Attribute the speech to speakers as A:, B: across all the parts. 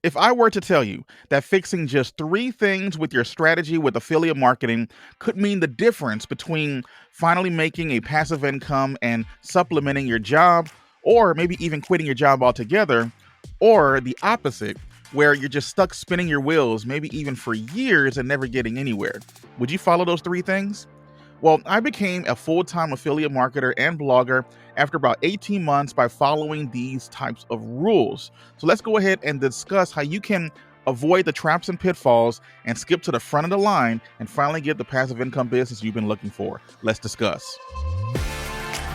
A: If I were to tell you that fixing just three things with your strategy with affiliate marketing could mean the difference between finally making a passive income and supplementing your job, or maybe even quitting your job altogether, or the opposite, where you're just stuck spinning your wheels, maybe even for years and never getting anywhere, would you follow those three things? Well, I became a full time affiliate marketer and blogger after about 18 months by following these types of rules. So let's go ahead and discuss how you can avoid the traps and pitfalls and skip to the front of the line and finally get the passive income business you've been looking for. Let's discuss.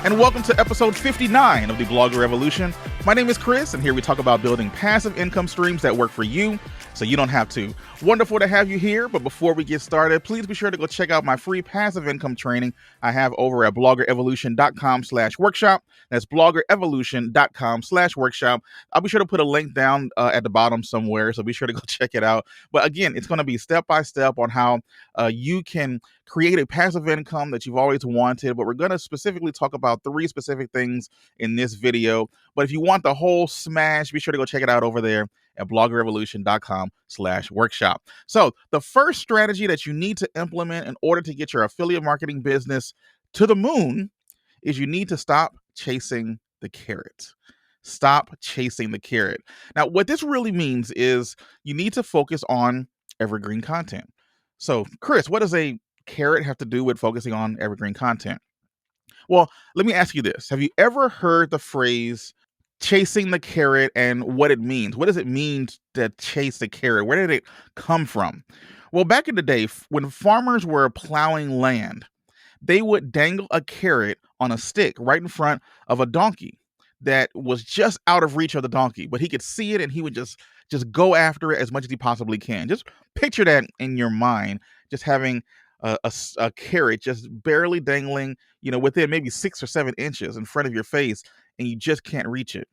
A: And welcome to episode 59 of the Blogger Revolution. My name is Chris, and here we talk about building passive income streams that work for you so you don't have to. Wonderful to have you here, but before we get started, please be sure to go check out my free passive income training I have over at bloggerevolution.com/workshop. That's bloggerevolution.com/workshop. I'll be sure to put a link down at the bottom somewhere, so be sure to go check it out. But again, it's going to be step-by-step on how you can create a passive income that you've always wanted, but we're going to specifically talk about three specific things in this video. But if you want the whole smash, be sure to go check it out over there at bloggerevolution.com/workshop. So the first strategy that you need to implement in order to get your affiliate marketing business to the moon is you need to stop chasing the carrot. Stop chasing the carrot. Now, what this really means is you need to focus on evergreen content. So, Chris, what does a carrot have to do with focusing on evergreen content? Well, let me ask you this. Have you ever heard the phrase chasing the carrot and what it means? What does it mean to chase the carrot? Where did it come from? Well, back in the day, when farmers were plowing land, they would dangle a carrot on a stick right in front of a donkey that was just out of reach of the donkey, but he could see it and he would just go after it as much as he possibly can. Just picture that in your mind, just having a carrot just barely dangling, within maybe 6 or 7 inches in front of your face, and you just can't reach it.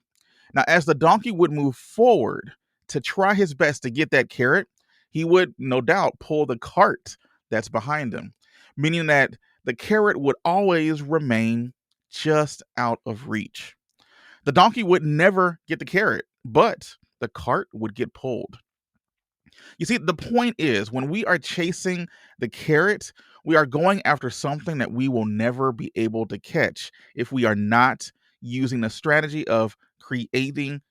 A: Now, as the donkey would move forward to try his best to get that carrot, he would no doubt pull the cart that's behind him, meaning that the carrot would always remain just out of reach. The donkey would never get the carrot, but the cart would get pulled. You see, the point is when we are chasing the carrot, we are going after something that we will never be able to catch if we are not using the strategy of creating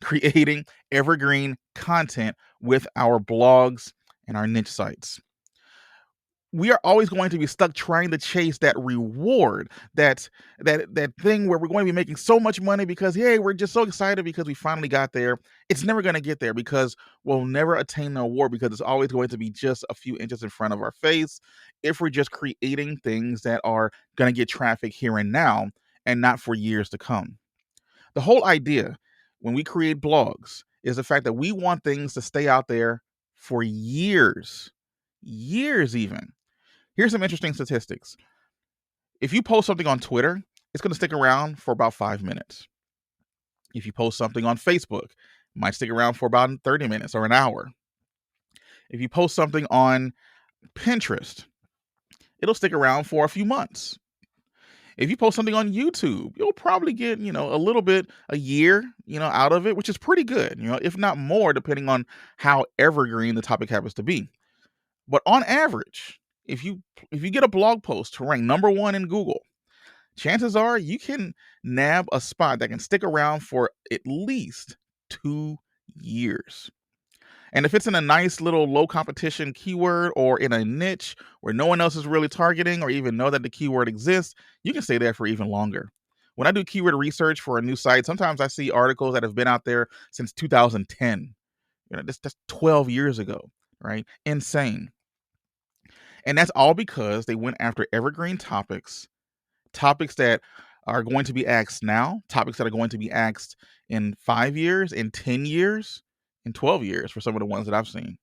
A: creating evergreen content with our blogs and our niche sites. We are always going to be stuck trying to chase that reward, that thing where we're going to be making so much money because, hey, we're just so excited because we finally got there. It's never going to get there because we'll never attain the award because it's always going to be just a few inches in front of our face if we're just creating things that are going to get traffic here and now and not for years to come. The whole idea when we create blogs is the fact that we want things to stay out there for years even. Here's some interesting statistics. If you post something on Twitter, it's going to stick around for about 5 minutes. If you post something on Facebook, it might stick around for about 30 minutes or an hour. If you post something on Pinterest, it'll stick around for a few months. If you post something on YouTube, you'll probably get, a little bit, a year, out of it, which is pretty good, if not more, depending on how evergreen the topic happens to be. But on average, if you get a blog post to rank number one in Google, chances are you can nab a spot that can stick around for at least 2 years. And if it's in a nice little low competition keyword or in a niche where no one else is really targeting or even know that the keyword exists, you can stay there for even longer. When I do keyword research for a new site, sometimes I see articles that have been out there since 2010. That's 12 years ago, right? Insane. And that's all because they went after evergreen topics that are going to be asked now, topics that are going to be asked in 5 years, in 10 years, in 12 years for some of the ones that I've seen.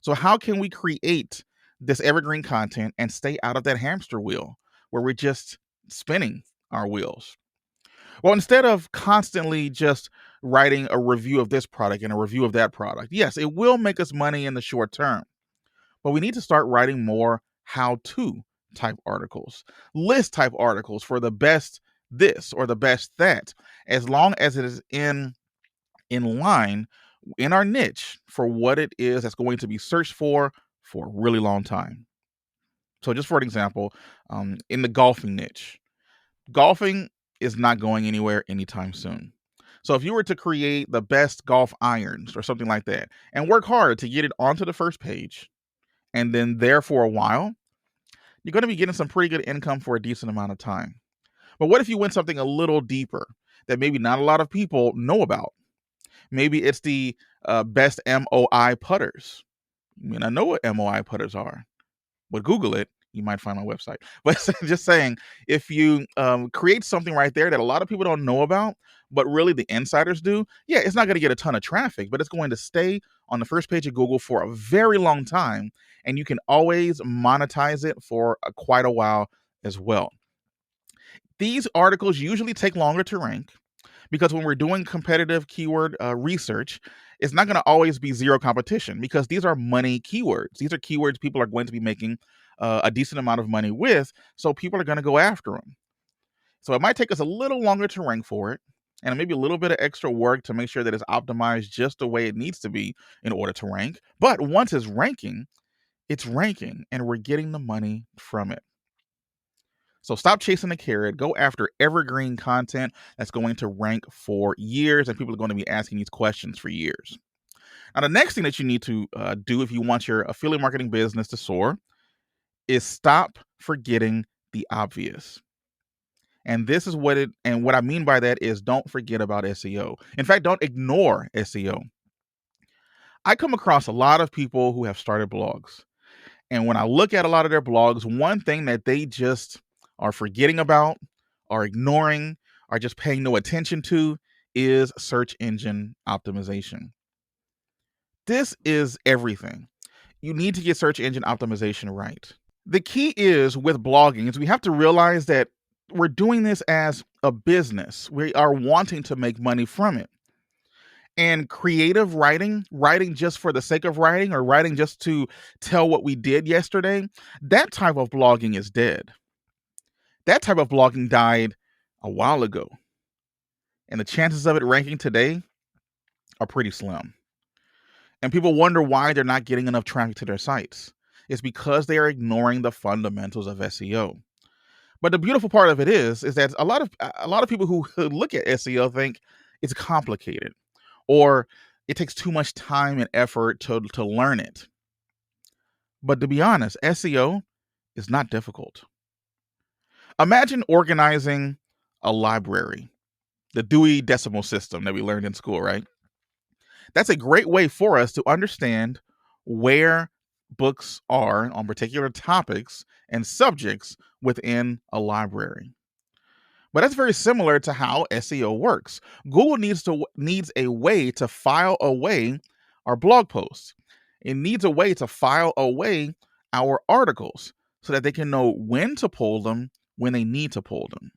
A: So how can we create this evergreen content and stay out of that hamster wheel where we're just spinning our wheels? Well, instead of constantly just writing a review of this product and a review of that product, yes, it will make us money in the short term. But we need to start writing more how-to type articles, list type articles for the best this or the best that, as long as it is in in line in our niche for what it is that's going to be searched for a really long time. So, just for an example, in the golfing niche, golfing is not going anywhere anytime soon. So, if you were to create the best golf irons or something like that and work hard to get it onto the first page and then there for a while, you're going to be getting some pretty good income for a decent amount of time. But what if you went something a little deeper that maybe not a lot of people know about? Maybe it's the best MOI putters. I mean, I know what MOI putters are, but Google it. You might find my website. But just saying, if you create something right there that a lot of people don't know about, but really the insiders do, yeah, it's not going to get a ton of traffic, but it's going to stay on the first page of Google for a very long time. And you can always monetize it for quite a while as well. These articles usually take longer to rank because when we're doing competitive keyword research, it's not going to always be zero competition because these are money keywords. These are keywords people are going to be making a decent amount of money with, so people are going to go after them. So it might take us a little longer to rank for it, and maybe a little bit of extra work to make sure that it's optimized just the way it needs to be in order to rank. But once it's ranking, and we're getting the money from it. So stop chasing the carrot. Go after evergreen content that's going to rank for years, and people are going to be asking these questions for years. Now, the next thing that you need to do if you want your affiliate marketing business to soar is stop forgetting the obvious. And this is what I mean by that is don't forget about SEO. In fact, don't ignore SEO. I come across a lot of people who have started blogs. And when I look at a lot of their blogs, one thing that they just are forgetting about, are ignoring, are just paying no attention to is search engine optimization. This is everything. You need to get search engine optimization right. The key is with blogging is we have to realize that we're doing this as a business. We are wanting to make money from it. And creative writing just for the sake of writing or writing just to tell what we did yesterday, that type of blogging is dead. That type of blogging died a while ago. And the chances of it ranking today are pretty slim. And people wonder why they're not getting enough traffic to their sites. It's because they are ignoring the fundamentals of SEO. But the beautiful part of it is that a lot of people who look at SEO think it's complicated or it takes too much time and effort to learn it. But to be honest, SEO is not difficult. Imagine organizing a library, the Dewey Decimal System that we learned in school, right? That's a great way for us to understand where books are on particular topics and subjects within a library. But that's very similar to how SEO works. Google needs a way to file away our blog posts. It needs a way to file away our articles so that they can know when to pull them when they need to pull them.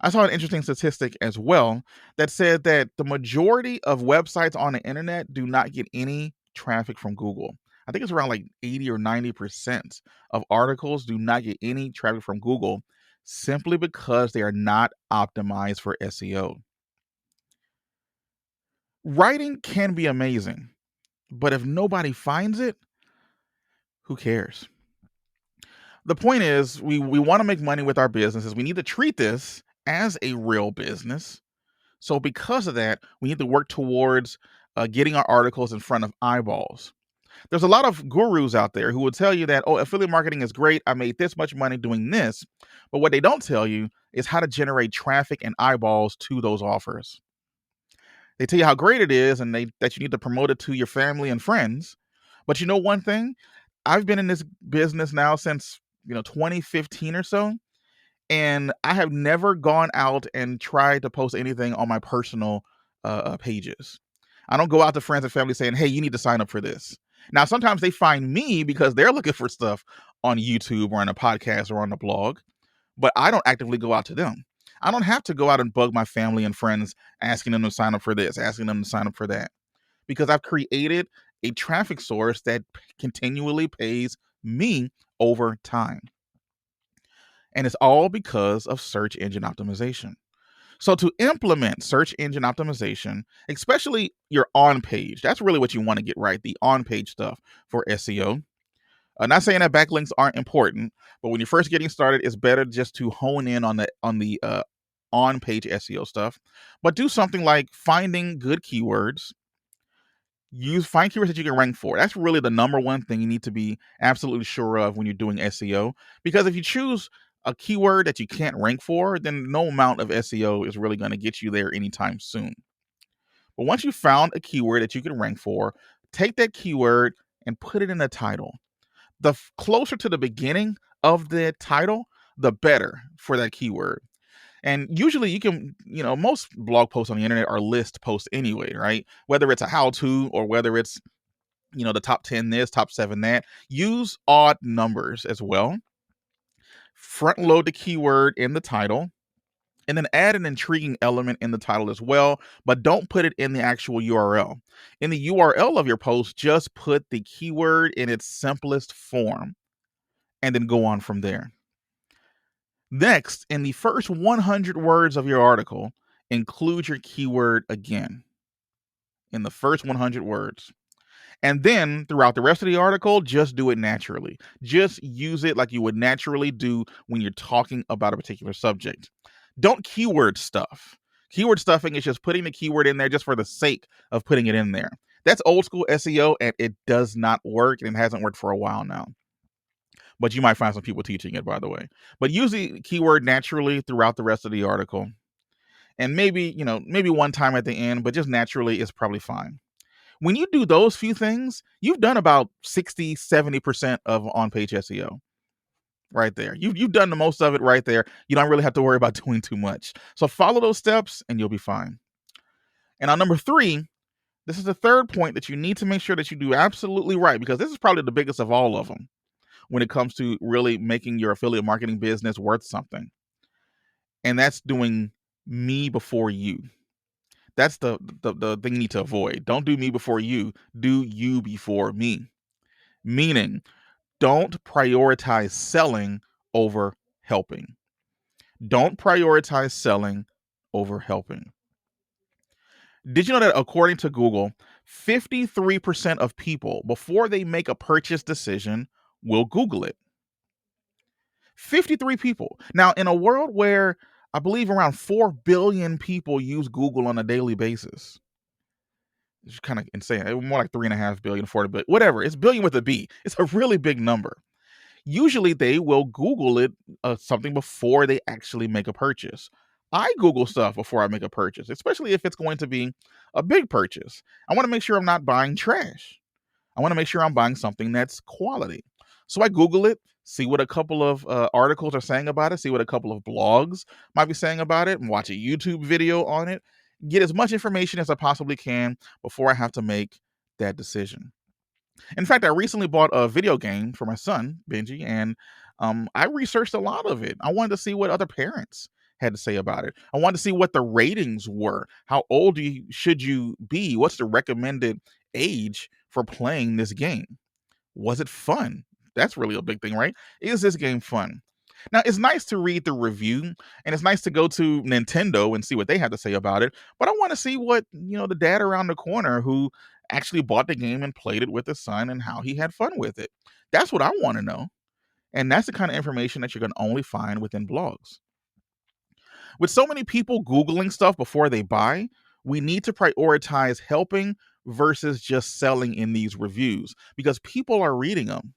A: I saw an interesting statistic as well that said that the majority of websites on the internet do not get any traffic from Google. I think it's around like 80 or 90% of articles do not get any traffic from Google simply because they are not optimized for SEO. Writing can be amazing, but if nobody finds it, who cares? The point is, we want to make money with our businesses. We need to treat this as a real business. So, because of that, we need to work towards getting our articles in front of eyeballs. There's a lot of gurus out there who will tell you that, oh, affiliate marketing is great. I made this much money doing this. But what they don't tell you is how to generate traffic and eyeballs to those offers. They tell you how great it is and that you need to promote it to your family and friends. But you know one thing? I've been in this business now since 2015 or so, and I have never gone out and tried to post anything on my personal pages. I don't go out to friends and family saying, "Hey, you need to sign up for this." Now, sometimes they find me because they're looking for stuff on YouTube or on a podcast or on a blog, but I don't actively go out to them. I don't have to go out and bug my family and friends asking them to sign up for this, asking them to sign up for that, because I've created a traffic source that continually pays me over time. And it's all because of search engine optimization. So to implement search engine optimization, especially your on page, that's really what you want to get right, the on page stuff for SEO. Not saying that backlinks aren't important, but when you're first getting started, it's better just to hone in on the on page SEO stuff. But do something like finding good keywords. Find keywords that you can rank for. That's really the number one thing you need to be absolutely sure of when you're doing SEO. Because if you choose a keyword that you can't rank for, then no amount of SEO is really going to get you there anytime soon. But once you found a keyword that you can rank for, take that keyword and put it in the title. The closer to the beginning of the title, the better for that keyword. And usually you can, most blog posts on the internet are list posts anyway, right? Whether it's a how to or whether it's, the top 10 this, top 7 that, use odd numbers as well. Front load the keyword in the title and then add an intriguing element in the title as well, but don't put it in the actual URL. In the URL of your post, just put the keyword in its simplest form and then go on from there. Next, in the first 100 words of your article, include your keyword again in the first 100 words. And then throughout the rest of the article, just do it naturally. Just use it like you would naturally do when you're talking about a particular subject. Don't keyword stuff. Keyword stuffing is just putting the keyword in there just for the sake of putting it in there. That's old school SEO and it does not work, and it hasn't worked for a while now. But you might find some people teaching it, by the way. But use the keyword naturally throughout the rest of the article. And maybe one time at the end, but just naturally is probably fine. When you do those few things, you've done about 60, 70% of on-page SEO right there. You've done the most of it right there. You don't really have to worry about doing too much. So follow those steps and you'll be fine. And on number 3, this is the third point that you need to make sure that you do absolutely right, because this is probably the biggest of all of them when it comes to really making your affiliate marketing business worth something. And that's doing me before you. That's the thing you need to avoid. Don't do me before you. Do you before me. Meaning, don't prioritize selling over helping. Don't prioritize selling over helping. Did you know that according to Google, 53% of people, before they make a purchase decision, will Google it? 53 people. Now, in a world where I believe around 4 billion people use Google on a daily basis, it's kind of insane. More like 3.5 billion, 40 billion, whatever. It's billion with a B. It's a really big number. Usually they will Google it something before they actually make a purchase. I Google stuff before I make a purchase, especially if it's going to be a big purchase. I want to make sure I'm not buying trash. I want to make sure I'm buying something that's quality. So I Google it, see what a couple of articles are saying about it, see what a couple of blogs might be saying about it, and watch a YouTube video on it. Get as much information as I possibly can before I have to make that decision. In fact, I recently bought a video game for my son, Benji, and I researched a lot of it. I wanted to see what other parents had to say about it. I wanted to see what the ratings were. How old should you be? What's the recommended age for playing this game? Was it fun? That's really a big thing, right? Is this game fun? Now, it's nice to read the review and it's nice to go to Nintendo and see what they have to say about it, but I want to see what, the dad around the corner who actually bought the game and played it with his son and how he had fun with it. That's what I want to know. And that's the kind of information that you're going to only find within blogs. With so many people Googling stuff before they buy, we need to prioritize helping versus just selling in these reviews because people are reading them.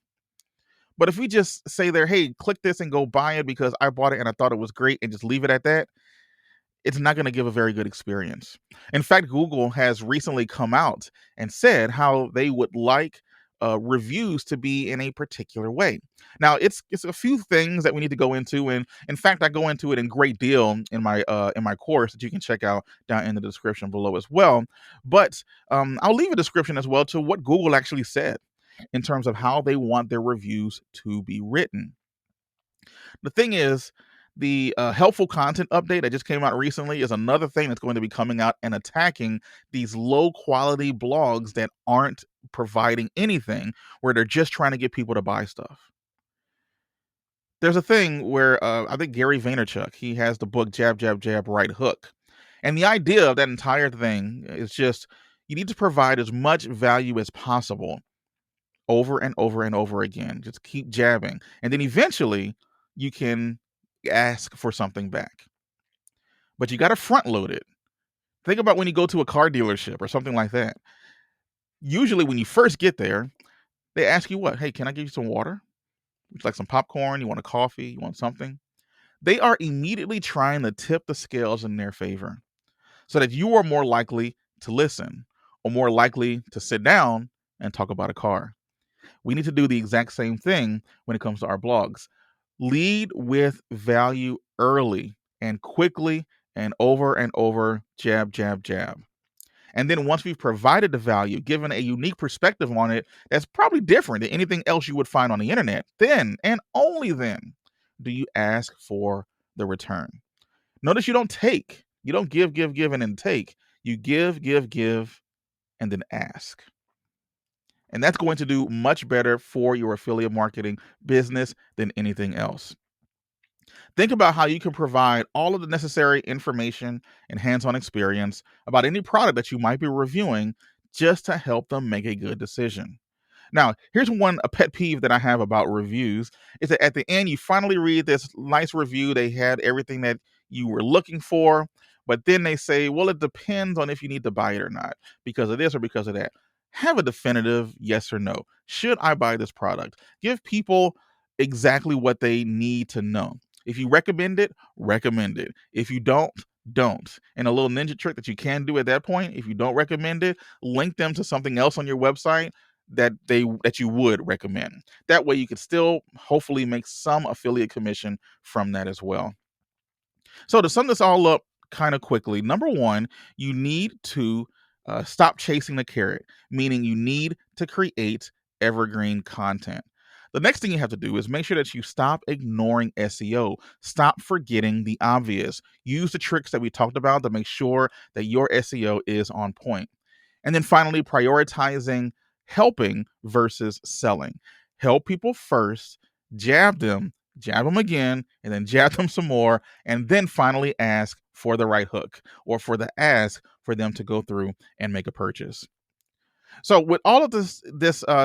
A: But if we just say there, hey, click this and go buy it because I bought it and I thought it was great and just leave it at that, it's not going to give a very good experience. In fact, Google has recently come out and said how they would like reviews to be in a particular way. Now, it's a few things that we need to go into, and in fact, I go into it in great deal in my course that you can check out down in the description below as well. But I'll leave a description as well to what Google actually said in terms of how they want their reviews to be written. The thing is, the helpful content update that just came out recently is another thing that's going to be coming out and attacking these low quality blogs that aren't providing anything, where they're just trying to get people to buy stuff. There's a thing where I think Gary Vaynerchuk, he has the book Jab, Jab, Jab, Right Hook. And the idea of that entire thing is just you need to provide as much value as possible over and over and over again. Just keep jabbing. And then eventually you can ask for something back. But you got to front load it. Think about when you go to a car dealership or something like that. Usually, when you first get there, they ask you what? Hey, can I give you some water? Would you like some popcorn? You want a coffee? You want something? They are immediately trying to tip the scales in their favor so that you are more likely to listen or more likely to sit down and talk about a car. We need to do the exact same thing when it comes to our blogs. Lead with value early and quickly and over, jab, jab, jab. And then once we've provided the value, given a unique perspective on it that's probably different than anything else you would find on the internet, then and only then do you ask for the return. Notice you don't take, you don't give, and then take. You give, and then ask. And that's going to do much better for your affiliate marketing business than anything else. Think about how you can provide all of the necessary information and hands on experience about any product that you might be reviewing just to help them make a good decision. Now, here's a pet peeve that I have about reviews is that at the end, you finally read this nice review. They had everything that you were looking for, but then they say, well, it depends on if you need to buy it or not because of this or because of that. Have a definitive yes or no. Should I buy this product? Give people exactly what they need to know. If you recommend it, recommend it. If you don't. And a little ninja trick that you can do at that point, if you don't recommend it, link them to something else on your website that you would recommend. That way you could still hopefully make some affiliate commission from that as well. So to sum this all up kind of quickly, number one, you need to stop chasing the carrot, meaning you need to create evergreen content. The next thing you have to do is make sure that you stop ignoring SEO. Stop forgetting the obvious. Use the tricks that we talked about to make sure that your SEO is on point. And then finally, prioritizing helping versus selling. Help people first, jab them again, and then jab them some more, and then finally ask for the right hook or for the ask for them to go through and make a purchase. So with all of this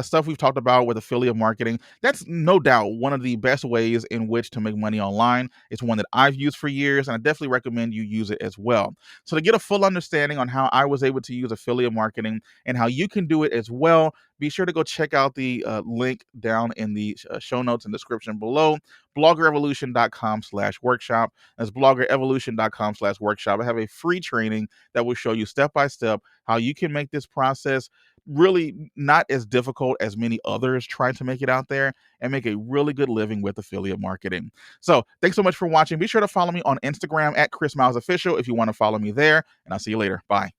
A: stuff we've talked about with affiliate marketing, that's no doubt one of the best ways in which to make money online. It's one that I've used for years, and I definitely recommend you use it as well. So to get a full understanding on how I was able to use affiliate marketing and how you can do it as well, be sure to go check out the link down in the show notes and description below, bloggerevolution.com/workshop. That's bloggerevolution.com/workshop. I have a free training that will show you step by step how you can make this process really not as difficult as many others trying to make it out there and make a really good living with affiliate marketing. So thanks so much for watching. Be sure to follow me on Instagram at Chris Miles Official if you want to follow me there, and I'll see you later. Bye.